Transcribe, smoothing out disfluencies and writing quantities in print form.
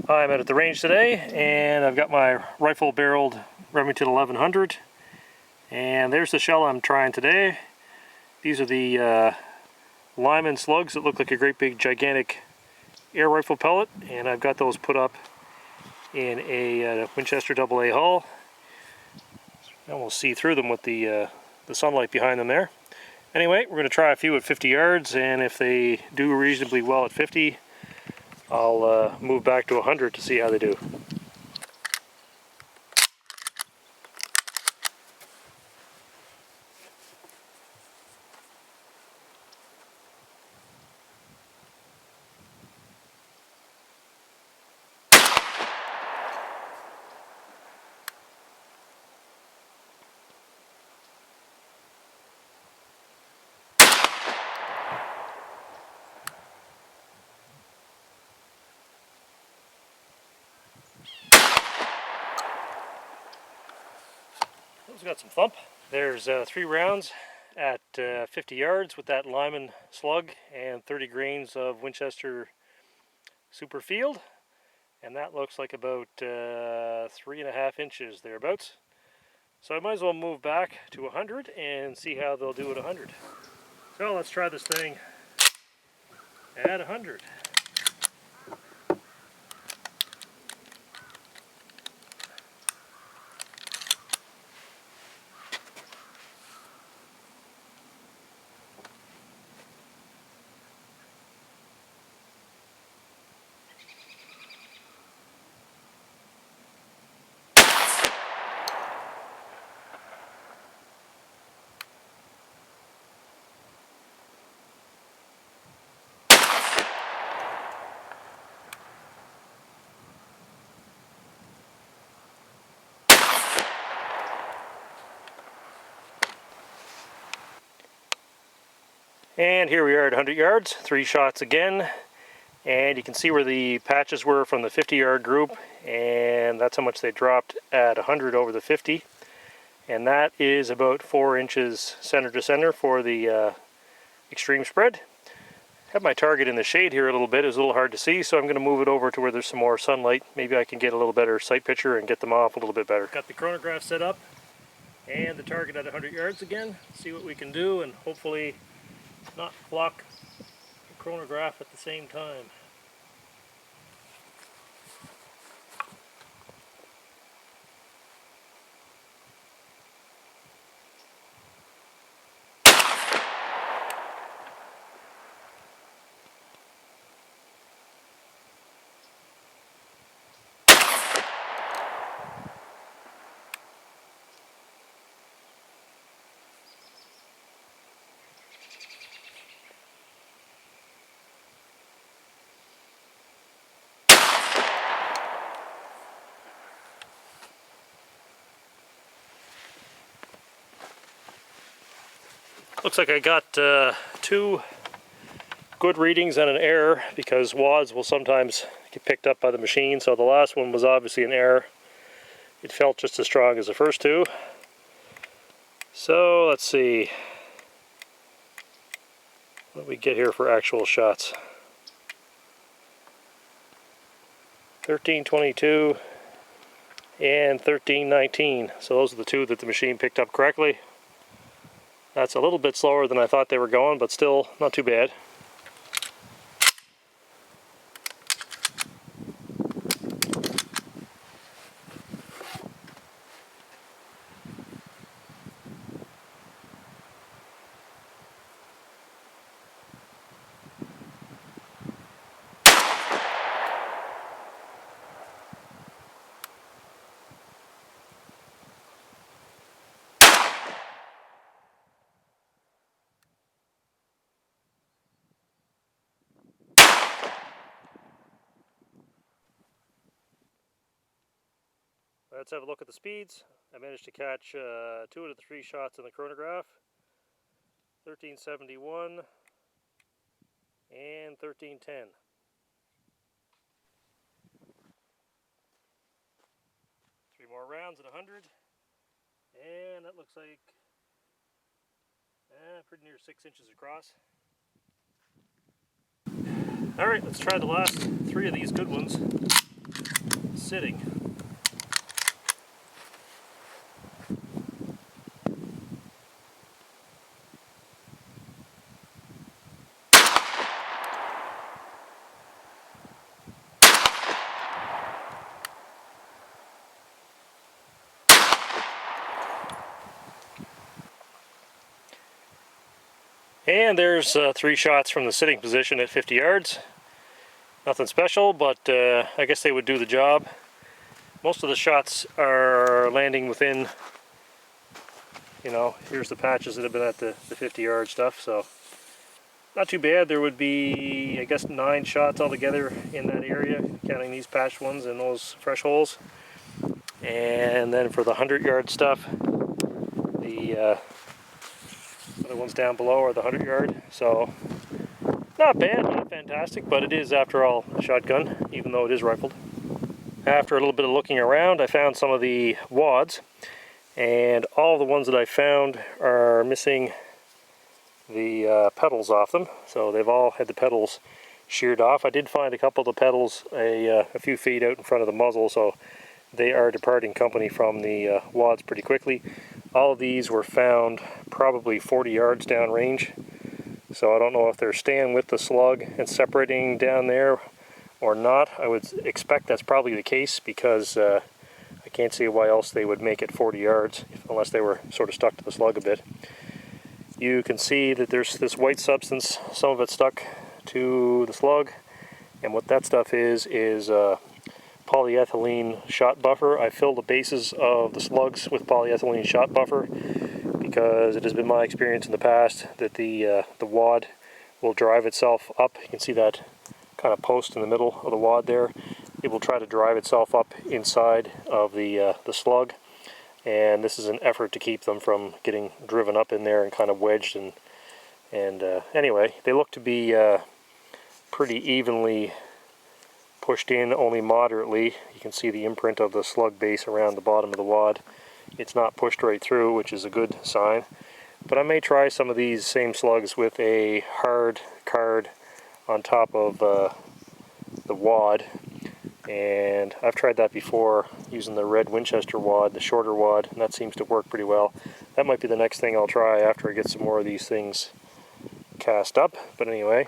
I'm out at the range today and I've got my rifle barreled Remington 1100, and there's the shell I'm trying today. These are the Lyman slugs that look like a great big gigantic air rifle pellet, and I've got those put up in a Winchester AA hull. You almost see through them with the sunlight behind them there. Anyway, we're going to try a few at 50 yards, and if they do reasonably well at 50, I'll move back to 100 to see how they do. Those got some thump. There's 3 rounds at 50 yards with that Lyman slug and 30 grains of Winchester Super Field, and that looks like about 3.5 inches thereabouts. So I might as well move back to 100 and see how they'll do at 100. So let's try this thing at 100. And here we are at 100 yards, 3 shots again, and you can see where the patches were from the 50-yard group, and that's how much they dropped at 100 over the 50, and that is about 4 inches center to center for the extreme spread. I have my target in the shade here a little bit. It's a little hard to see, so I'm going to move it over to where there's some more sunlight. Maybe I can get a little better sight picture and get them off a little bit better. Got the chronograph set up and the target at 100 yards again. See what we can do and hopefully not block the chronograph at the same time. Looks like I got 2 good readings and an error, because wads will sometimes get picked up by the machine. So the last one was obviously an error. It felt just as strong as the first 2. So let's see what we get here for actual shots. 1322 and 1319. So those are the 2 that the machine picked up correctly. That's a little bit slower than I thought they were going, but still not too bad. Let's have a look at the speeds. I managed to catch 2 out of the 3 shots in the chronograph. 1371 and 1310. 3 more rounds at 100, and that looks like pretty near 6 inches across. Alright, let's try the last 3 of these good ones. sitting. And there's 3 shots from the sitting position at 50 yards. Nothing special, but I guess they would do the job. Most of the shots are landing within, you know, here's the patches that have been at the 50-yard stuff, so not too bad. There would be, I guess, 9 shots altogether in that area, counting these patched ones and those fresh holes. And then for the 100-yard stuff, the other ones down below are the 100-yard. So not bad, not fantastic, but it is, after all, a shotgun, even though it is rifled. After a little bit of looking around, I found some of the wads, and all the ones that I found are missing the petals off them. So they've all had the petals sheared off. I did find a couple of the petals a few feet out in front of the muzzle, so they are departing company from the wads pretty quickly. All of these were found probably 40 yards down range, so I don't know if they're staying with the slug and separating down there or not. I would expect that's probably the case, because I can't see why else they would make it 40 yards unless they were sort of stuck to the slug a bit. You can see that there's this white substance, some of it stuck to the slug, and what that stuff is polyethylene shot buffer. I filled the bases of the slugs with polyethylene shot buffer because it has been my experience in the past that the wad will drive itself up. You can see that kind of post in the middle of the wad there. It will try to drive itself up inside of the slug, and this is an effort to keep them from getting driven up in there and kind of wedged. And anyway, they look to be pretty evenly pushed in, only moderately. You can see the imprint of the slug base around the bottom of the wad. It's not pushed right through, which is a good sign. But I may try some of these same slugs with a hard card on top of the wad, and I've tried that before using the red Winchester wad, the shorter wad, and that seems to work pretty well. That might be the next thing I'll try after I get some more of these things cast up. But anyway,